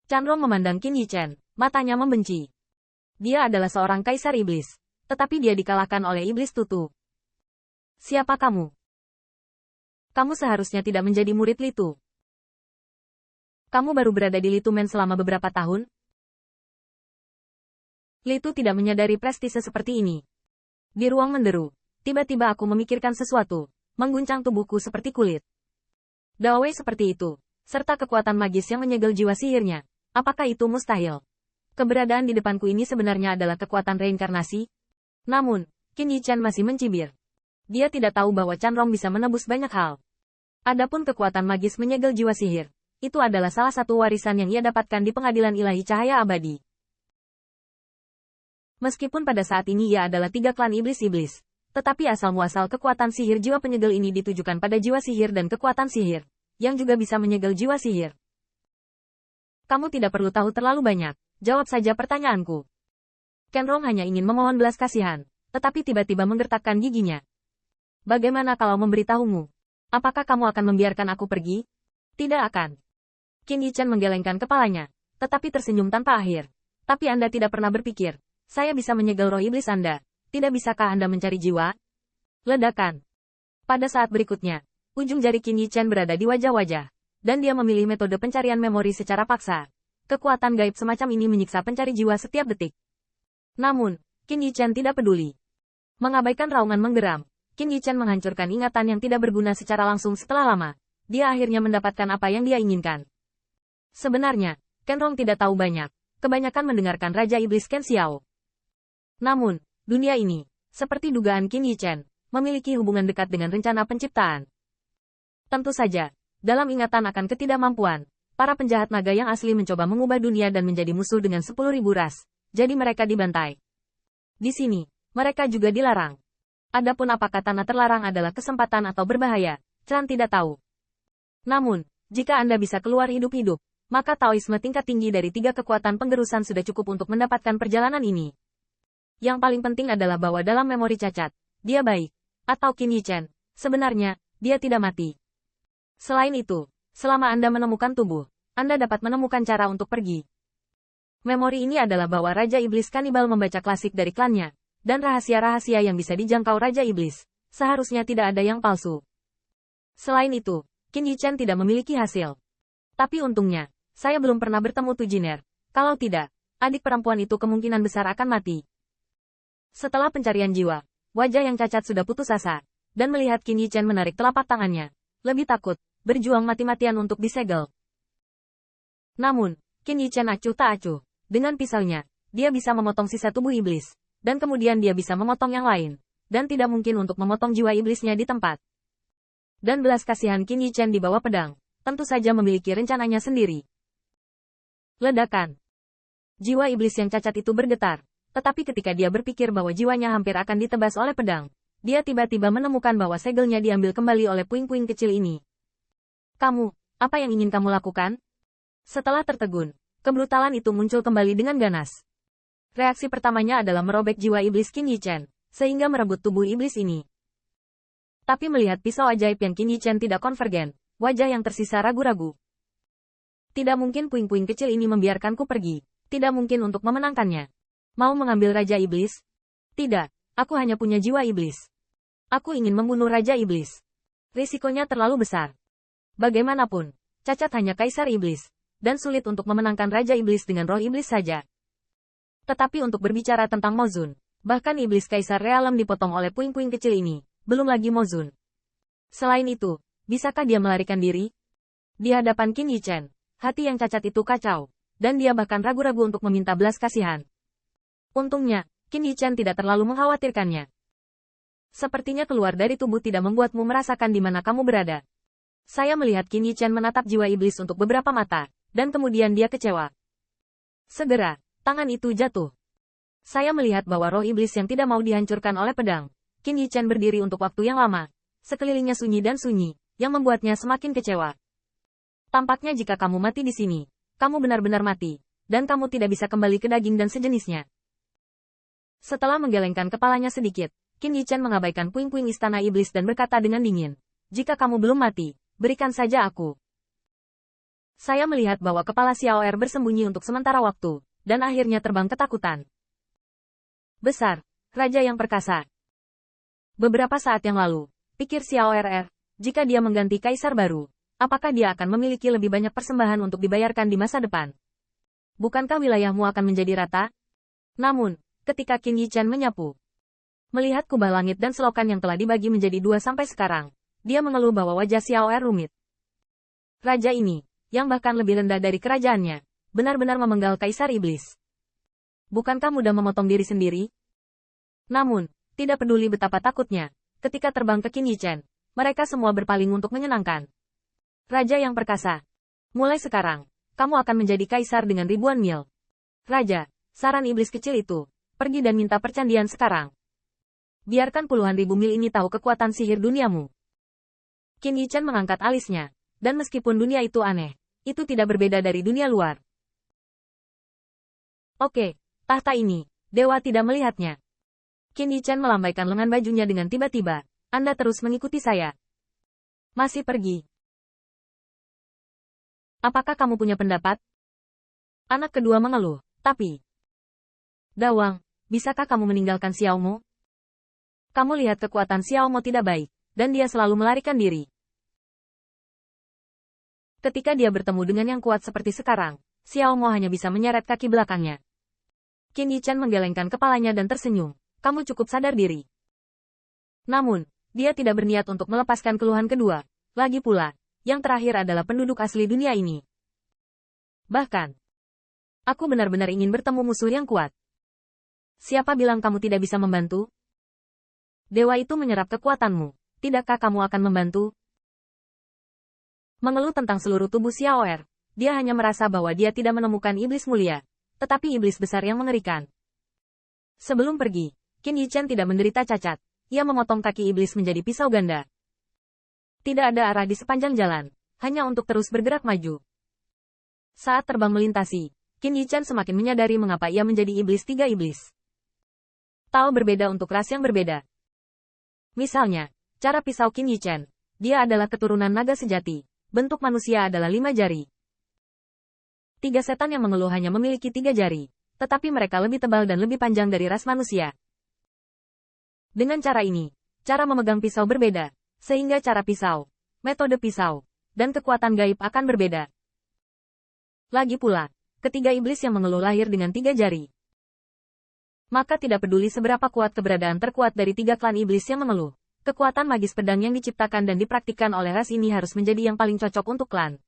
Chanrong memandang Qin Yichen, matanya membenci. Dia adalah seorang kaisar iblis, tetapi dia dikalahkan oleh iblis Tutu. Siapa kamu? Kamu seharusnya tidak menjadi murid Li Tu. Kamu baru berada di Li Tu Men selama beberapa tahun? Li Tu tidak menyadari prestise seperti ini. Di ruang menderu, tiba-tiba aku memikirkan sesuatu, mengguncang tubuhku seperti kulit. Dawei seperti itu, serta kekuatan magis yang menyegel jiwa sihirnya. Apakah itu mustahil? Keberadaan di depanku ini sebenarnya adalah kekuatan reinkarnasi. Namun, Qin Yichen masih mencibir. Dia tidak tahu bahwa Chanrong bisa menebus banyak hal. Adapun kekuatan magis menyegel jiwa sihir, itu adalah salah satu warisan yang ia dapatkan di pengadilan ilahi cahaya abadi. Meskipun pada saat ini ia adalah 3 klan iblis-iblis, tetapi asal-muasal kekuatan sihir jiwa penyegel ini ditujukan pada jiwa sihir dan kekuatan sihir, yang juga bisa menyegel jiwa sihir. Kamu tidak perlu tahu terlalu banyak, jawab saja pertanyaanku. Chanrong hanya ingin memohon belas kasihan, tetapi tiba-tiba menggertakkan giginya. Bagaimana kalau memberitahumu? Apakah kamu akan membiarkan aku pergi? Tidak akan. Qin Yichen menggelengkan kepalanya, tetapi tersenyum tanpa akhir. Tapi Anda tidak pernah berpikir, saya bisa menyegel roh iblis Anda. Tidak bisakah Anda mencari jiwa? Ledakan. Pada saat berikutnya, ujung jari Qin Yichen berada di wajah-wajah, dan dia memilih metode pencarian memori secara paksa. Kekuatan gaib semacam ini menyiksa pencari jiwa setiap detik. Namun, Qin Yichen tidak peduli. Mengabaikan raungan menggeram, Qin Yichen menghancurkan ingatan yang tidak berguna secara langsung setelah lama. Dia akhirnya mendapatkan apa yang dia inginkan. Sebenarnya, Chanrong tidak tahu banyak, kebanyakan mendengarkan Raja Iblis Ken Xiao. Namun, dunia ini, seperti dugaan Qin Yichen, memiliki hubungan dekat dengan rencana penciptaan. Tentu saja, dalam ingatan akan ketidakmampuan, para penjahat naga yang asli mencoba mengubah dunia dan menjadi musuh dengan 10.000 ras, jadi mereka dibantai. Di sini, mereka juga dilarang. Adapun apakah tanah terlarang adalah kesempatan atau berbahaya, Chan tidak tahu. Namun, jika Anda bisa keluar hidup-hidup, maka Taoisme tingkat tinggi dari 3 kekuatan penggerusan sudah cukup untuk mendapatkan perjalanan ini. Yang paling penting adalah bahwa dalam memori cacat, dia baik, atau Qin Yichen, sebenarnya, dia tidak mati. Selain itu, selama Anda menemukan tubuh, Anda dapat menemukan cara untuk pergi. Memori ini adalah bahwa Raja Iblis Kanibal membaca klasik dari klannya, dan rahasia-rahasia yang bisa dijangkau Raja Iblis, seharusnya tidak ada yang palsu. Selain itu, Qin Yichen tidak memiliki hasil. Tapi untungnya, saya belum pernah bertemu Tujiner. Kalau tidak, adik perempuan itu kemungkinan besar akan mati. Setelah pencarian jiwa, wajah yang cacat sudah putus asa, dan melihat Qin Yichen menarik telapak tangannya, lebih takut, berjuang mati-matian untuk disegel. Namun, Qin Yichen acuh tak acuh. Dengan pisaunya, dia bisa memotong sisa tubuh iblis, dan kemudian dia bisa memotong yang lain, dan tidak mungkin untuk memotong jiwa iblisnya di tempat. Dan belas kasihan Qin Yichen di bawah pedang, tentu saja memiliki rencananya sendiri. Ledakan. Jiwa iblis yang cacat itu bergetar, tetapi ketika dia berpikir bahwa jiwanya hampir akan ditebas oleh pedang, dia tiba-tiba menemukan bahwa segelnya diambil kembali oleh puing-puing kecil ini. Kamu, apa yang ingin kamu lakukan? Setelah tertegun, kebrutalan itu muncul kembali dengan ganas. Reaksi pertamanya adalah merobek jiwa iblis Qin Yichen, sehingga merebut tubuh iblis ini. Tapi melihat pisau ajaib yang Qin Yichen tidak konvergen, wajah yang tersisa ragu-ragu. Tidak mungkin puing-puing kecil ini membiarkanku pergi, tidak mungkin untuk memenangkannya. Mau mengambil Raja Iblis? Tidak, aku hanya punya jiwa iblis. Aku ingin membunuh Raja Iblis. Risikonya terlalu besar. Bagaimanapun, cacat hanya Kaisar Iblis, dan sulit untuk memenangkan Raja Iblis dengan roh iblis saja. Tetapi untuk berbicara tentang Mozun, bahkan Iblis Kaisar Realem dipotong oleh puing-puing kecil ini, belum lagi Mozun. Selain itu, bisakah dia melarikan diri? Di hadapan Qin Yichen, hati yang cacat itu kacau, dan dia bahkan ragu-ragu untuk meminta belas kasihan. Untungnya, Qin Yichen tidak terlalu mengkhawatirkannya. Sepertinya keluar dari tubuh tidak membuatmu merasakan di mana kamu berada. Saya melihat Qin Yichen menatap jiwa iblis untuk beberapa mata, dan kemudian dia kecewa. Segera, tangan itu jatuh. Saya melihat bahwa roh iblis yang tidak mau dihancurkan oleh pedang. Qin Yichen berdiri untuk waktu yang lama. Sekelilingnya sunyi dan sunyi, yang membuatnya semakin kecewa. Tampaknya jika kamu mati di sini, kamu benar-benar mati, dan kamu tidak bisa kembali ke daging dan sejenisnya. Setelah menggelengkan kepalanya sedikit, Qin Yichen mengabaikan puing-puing istana iblis dan berkata dengan dingin, jika kamu belum mati, berikan saja aku. Saya melihat bahwa kepala Xiaoer bersembunyi untuk sementara waktu, dan akhirnya terbang ketakutan. Besar, Raja yang perkasa. Beberapa saat yang lalu, pikir Xiaoer, jika dia mengganti kaisar baru, apakah dia akan memiliki lebih banyak persembahan untuk dibayarkan di masa depan? Bukankah wilayahmu akan menjadi rata? Namun, ketika Qin Yichen menyapu, melihat kubah langit dan selokan yang telah dibagi menjadi dua sampai sekarang, dia mengeluh bahwa wajah Xiaoer rumit. Raja ini, yang bahkan lebih rendah dari kerajaannya, benar-benar memenggal kaisar iblis. Bukankah mudah memotong diri sendiri? Namun, tidak peduli betapa takutnya, ketika terbang ke Qin Yichen, mereka semua berpaling untuk menyenangkan. Raja yang perkasa. Mulai sekarang, kamu akan menjadi kaisar dengan ribuan mil. Raja, saran iblis kecil itu, pergi dan minta percandian sekarang. Biarkan puluhan ribu mil ini tahu kekuatan sihir duniamu. Qin Yichen mengangkat alisnya, dan meskipun dunia itu aneh, itu tidak berbeda dari dunia luar. Oke, tahta ini, dewa tidak melihatnya. Qin Yichen melambaikan lengan bajunya dengan tiba-tiba. Anda terus mengikuti saya. Masih pergi. Apakah kamu punya pendapat? Anak kedua mengeluh, tapi... Dawang, bisakah kamu meninggalkan Xiaomo? Kamu lihat kekuatan Xiaomo tidak baik, dan dia selalu melarikan diri. Ketika dia bertemu dengan yang kuat seperti sekarang, Xiaomo hanya bisa menyeret kaki belakangnya. Qin Yichen menggelengkan kepalanya dan tersenyum. Kamu cukup sadar diri. Namun, dia tidak berniat untuk melepaskan keluhan kedua. Lagi pula, yang terakhir adalah penduduk asli dunia ini. Bahkan, aku benar-benar ingin bertemu musuh yang kuat. Siapa bilang kamu tidak bisa membantu? Dewa itu menyerap kekuatanmu. Tidakkah kamu akan membantu? Mengeluh tentang seluruh tubuh Xiaoer, dia hanya merasa bahwa dia tidak menemukan iblis mulia, tetapi iblis besar yang mengerikan. Sebelum pergi, Qin Yichen tidak menderita cacat. Ia memotong kaki iblis menjadi pisau ganda. Tidak ada arah di sepanjang jalan, hanya untuk terus bergerak maju. Saat terbang melintasi, Qin Yichen semakin menyadari mengapa ia menjadi iblis tiga iblis. Tahu berbeda untuk ras yang berbeda. Misalnya, cara pisau Qin Yichen, dia adalah keturunan naga sejati, bentuk manusia adalah 5 jari. 3 setan yang mengeluh hanya memiliki 3 jari, tetapi mereka lebih tebal dan lebih panjang dari ras manusia. Dengan cara ini, cara memegang pisau berbeda, sehingga cara pisau, metode pisau, dan kekuatan gaib akan berbeda. Lagi pula, ketiga iblis yang mengeluh lahir dengan 3 jari. Maka tidak peduli seberapa kuat keberadaan terkuat dari 3 klan iblis yang mengeluh, kekuatan magis pedang yang diciptakan dan dipraktikkan oleh ras ini harus menjadi yang paling cocok untuk klan.